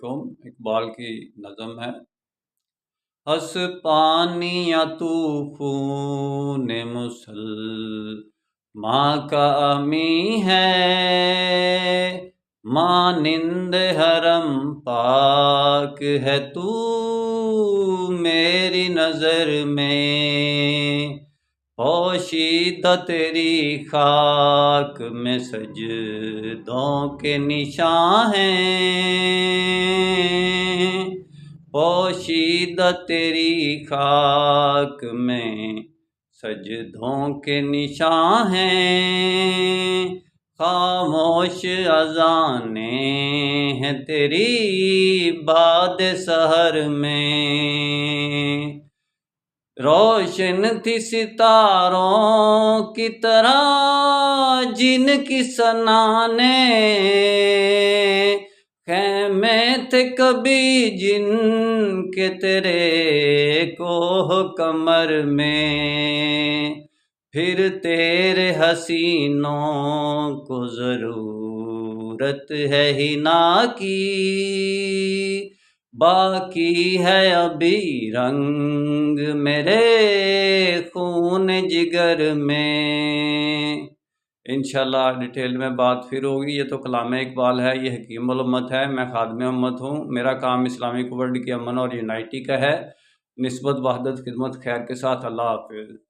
علیکم۔ اقبال کی نظم ہے۔ ہس پانی یا طوفان مسلماں کا امی ہے، مانند حرم پاک ہے تو میری نظر میں، پوشیدہ تیری خاک میں سجدوں کے نشان ہیں، پوشیدہ تیری خاک میں سجدوں کے نشان ہیں، خاموش اذانیں ہیں تیری باد سحر میں، روشن تھی ستاروں کی طرح جن کی سنانیں، خیمے تھے کبھی جن کے تیرے کوہ کمر میں، پھر تیرے حسینوں کو ضرورت ہے حنا کی، باقی ہے ابھی رنگ میرے خون جگر میں۔ انشاءاللہ ڈیٹیل میں بات پھر ہوگی۔ یہ تو کلام اقبال ہے، یہ حکیم الامت ہے، میں خادم امت ہوں۔ میرا کام اسلامک ورلڈ کے امن اور یونائٹی کا ہے، نسبت وحدت خدمت خیر کے ساتھ۔ اللہ حافظ۔